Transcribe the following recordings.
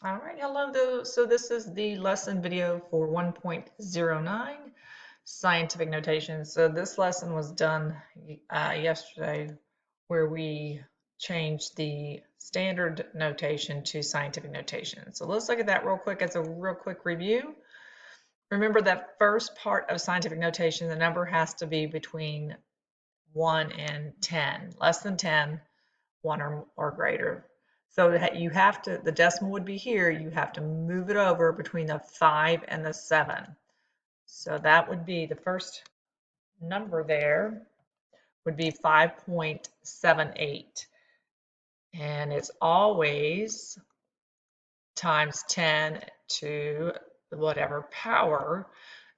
All right, hello. So this is the lesson video for 1.09 scientific notation. So this lesson was done yesterday where we changed the standard notation to scientific notation. So let's look at that real quick as a real quick review. Remember that first part of scientific notation, the number has to be between 1 and 10, less than 10, 1 or greater. So you have to, the decimal would be here, you have to move it over between the 5 and the 7. So that would be the first number there would be 5.78. And it's always times 10 to whatever power.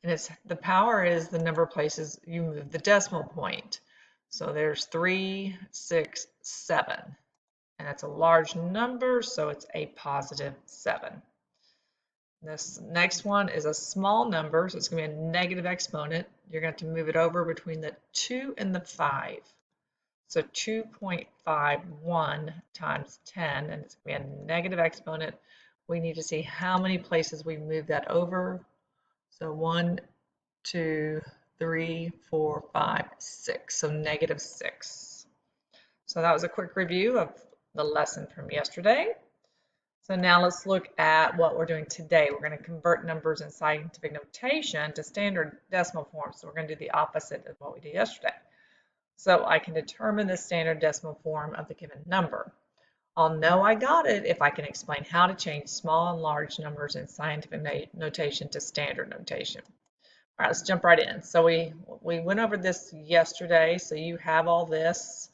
And it's the power is the number of places you move the decimal point. So there's 3, 6, 7. And that's a large number, so it's a positive 7. This next one is a small number, so it's going to be a negative exponent. You're going to have to move it over between the 2 and the 5. So 2.51 times 10, and it's going to be a negative exponent. We need to see how many places we move that over. So 1, 2, 3, 4, 5, 6. So negative 6. So that was a quick review of the lesson from yesterday. So now let's look at what we're doing today. We're going to convert numbers in scientific notation to standard decimal form. So we're going to do the opposite of what we did yesterday. So I can determine the standard decimal form of the given number. I'll know I got it if I can explain how to change small and large numbers in scientific notation to standard notation. All right, let's jump right in. So we went over this yesterday, so you have all this.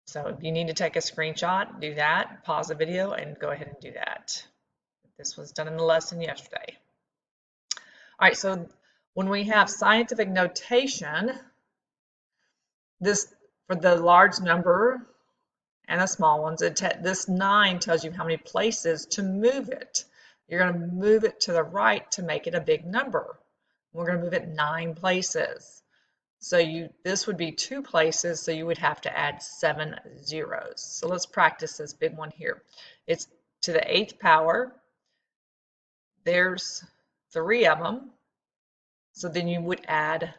So if you need to take a screenshot, do that, pause the video, and go ahead and do that. This was done in the lesson yesterday. All right, so when we have scientific notation, this for the large number and the small ones, this 9 tells you how many places to move it. You're going to move it to the right to make it a big number. We're going to move it 9 places. So this would be 2 places, so you would have to add 7 zeros. So let's practice this big one here. It's to the 8th power. There's 3 of them. So then you would add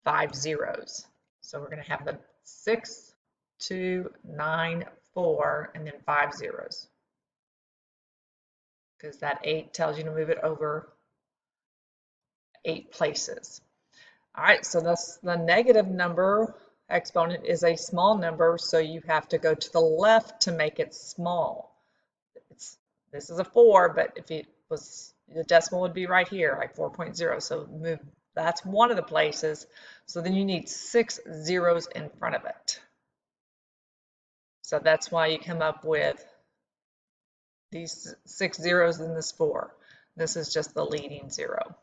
5 zeros. So we're going to have the 6, 2, 9, 4, and then 5 zeros. Because that 8 tells you to move it over 8 places. All right, so the negative number exponent is a small number, so you have to go to the left to make it small. This is a 4, but if it was, the decimal would be right here, like 4.0. So move, that's one of the places. So then you need 6 zeros in front of it. So that's why you come up with these 6 zeros in this 4. This is just the leading 0.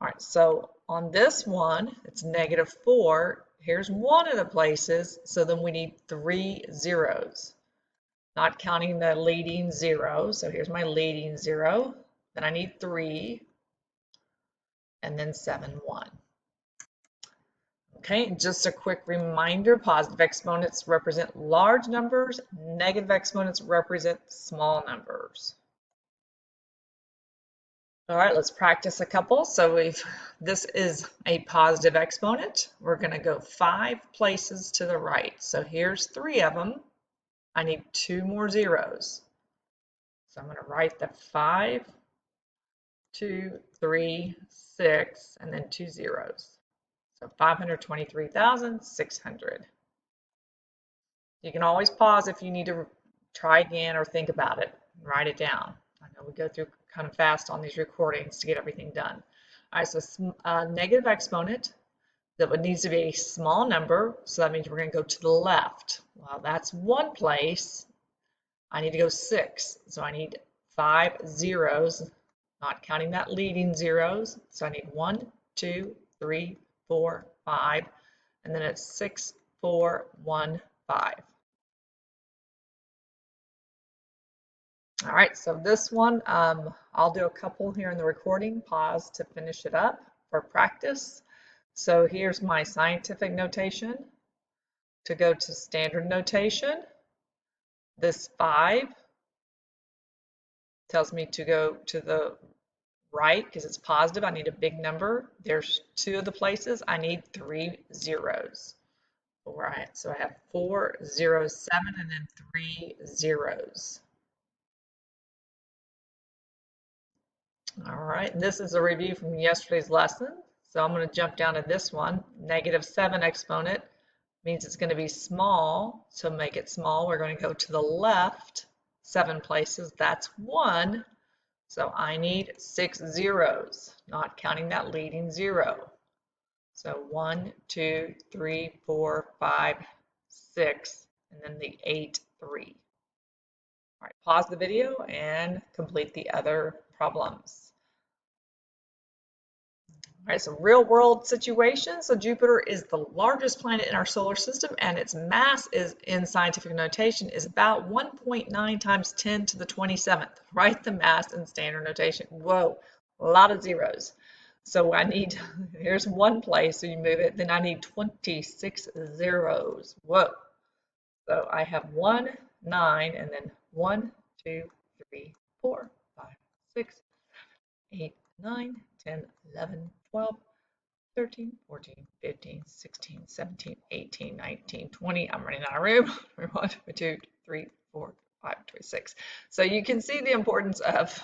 All right, so on this one, it's negative 4. Here's one of the places, so then we need 3 zeros, not counting the leading 0. So here's my leading 0. Then I need 3, and then 7, 1. Okay, just a quick reminder, positive exponents represent large numbers, negative exponents represent small numbers. All right, let's practice a couple. So this is a positive exponent. We're going to go 5 places to the right. So here's 3 of them. I need 2 more zeros. So I'm going to write the 5, 2, 3, 6, and then 2 zeros. So 523,600. You can always pause if you need to try again or think about it. Write it down. I know we go through kind of fast on these recordings to get everything done. All right, so negative exponent, that needs to be a small number, so that means we're going to go to the left. Well, that's one place. I need to go 6, so I need 5 zeros, not counting that leading zeros. So I need 1, 2, 3, 4, 5, and then it's 6, 4, 1, 5. All right, so this one, I'll do a couple here in the recording, pause to finish it up for practice. So here's my scientific notation. To go to standard notation, this 5 tells me to go to the right because it's positive. I need a big number. There's 2 of the places. I need 3 zeros. All right, so I have 4 zeros, 7, and then 3 zeros. All right, and this is a review from yesterday's lesson. So I'm going to jump down to this one. -7 exponent means it's going to be small. So make it small. We're going to go to the left 7 places. That's 1. So I need 6 zeros, not counting that leading 0. So 1, 2, 3, 4, 5, 6, and then the 8, 3. All right, pause the video and complete the other problems. All right, so real world situation. So Jupiter is the largest planet in our solar system, and its mass is, in scientific notation, is about 1.9 times 10 to the 27th. Write the mass in standard notation. Whoa, a lot of zeros. So I need, here's one place, so you move it, then I need 26 zeros. Whoa. So I have 1, 9, and then 1, 2, 3, 4, 5, 6, 8, 9, 10, 11, 12, 13, 14, 15, 16, 17, 18, 19, 20. I'm running out of room. 1, 2, 3, 4, 5, 26. So you can see the importance of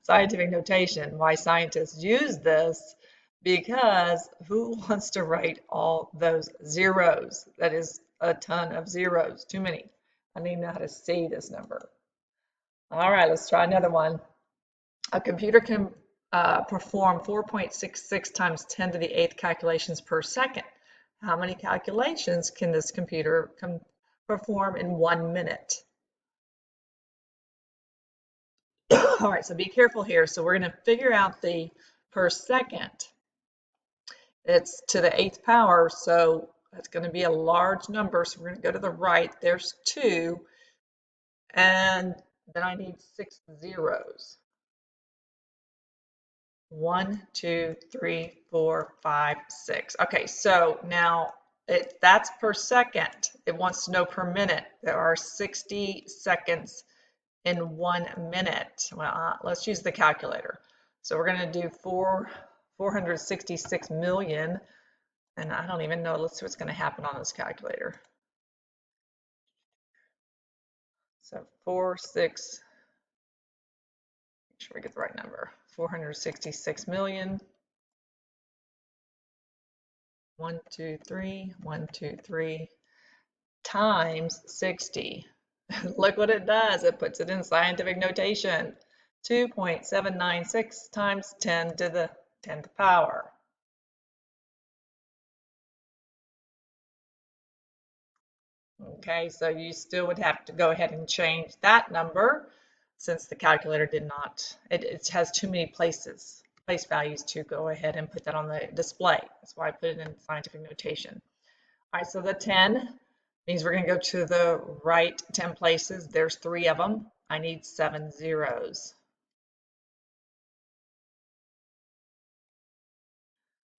scientific notation, why scientists use this, because who wants to write all those zeros? That is a ton of zeros, too many. I need to know how to say this number. All right, let's try another one. A computer can perform 4.66 times 10 to the 8th calculations per second. How many calculations can this computer perform in 1 minute? All right, so be careful here. So we're going to figure out the per second. It's to the 8th power, so that's going to be a large number. So we're going to go to the right. There's 2, and then I need 6 zeros. 1, 2, 3, 4, 5, 6. Okay, so now that's per second. It wants to know per minute. There are 60 seconds in 1 minute. Well, let's use the calculator. So we're going to do 466 million, and I don't even know. Let's see what's going to happen on this calculator. So 6. Make sure we get the right number. 466 million. 1, 2, 3, 1, 2, 3 times 60. Look what it does. It puts it in scientific notation. 2.796 times 10 to the 10th power. Okay, so you still would have to go ahead and change that number since the calculator did not, it has too many place values to go ahead and put that on the display. That's why I put it in scientific notation. All right, so the 10 means we're going to go to the right 10 places. There's 3 of them. I need 7 zeros.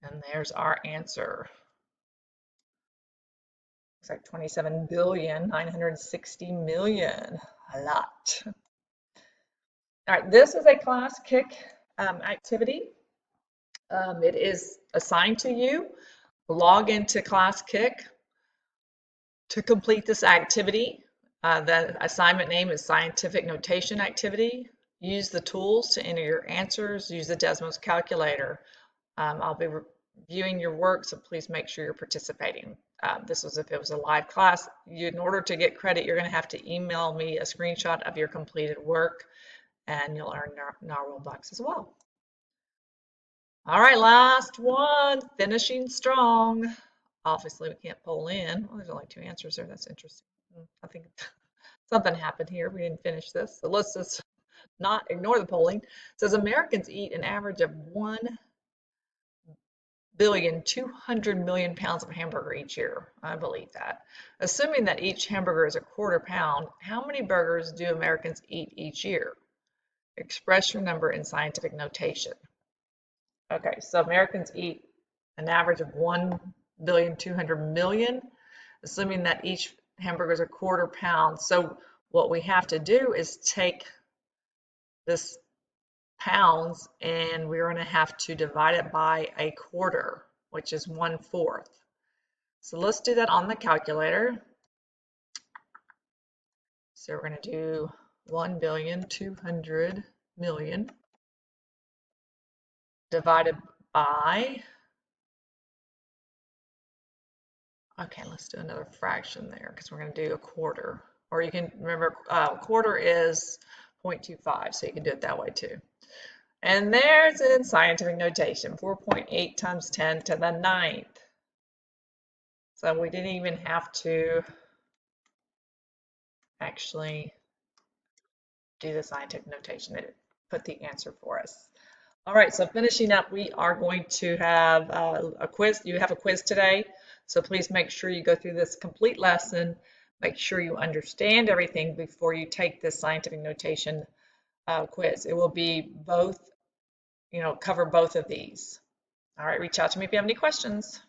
And there's our answer. Looks like 27,960,000,000. A lot. All right, this is a class kick activity. It is assigned to you. Log into Class Kick to complete this activity. The assignment name is Scientific Notation Activity. Use the tools to enter your answers. Use the Desmos calculator. I'll be reviewing your work, so please make sure you're participating. This was if it was a live class. In order to get credit, you're going to have to email me a screenshot of your completed work, and you'll earn Narwhal bucks as well. All right, last one, finishing strong. Obviously, we can't pull in. Well, there's only 2 answers there. That's interesting. I think something happened here. We didn't finish this. So let's just not ignore the polling. It says Americans eat an average of 1,200,000,000 pounds of hamburger each year. I believe that. Assuming that each hamburger is a quarter pound, how many burgers do Americans eat each year? Express your number in scientific notation. Okay, so Americans eat an average of 1,200,000,000, assuming that each hamburger is a quarter pound. So what we have to do is take this pounds, and we're going to have to divide it by a quarter, which is 1/4. So let's do that on the calculator. So we're going to do 1,200,000,000 divided by, okay, let's do another fraction there because we're going to do a quarter. Or you can remember, quarter is 0.25, so you can do it that way too. And there's in scientific notation, 4.8 times 10 to the 9th. So we didn't even have to actually do the scientific notation. It put the answer for us. All right, so finishing up, we are going to have a quiz. You have a quiz today, so please make sure you go through this complete lesson. Make sure you understand everything before you take this scientific notation quiz. It will be both, cover both of these. All right, reach out to me if you have any questions.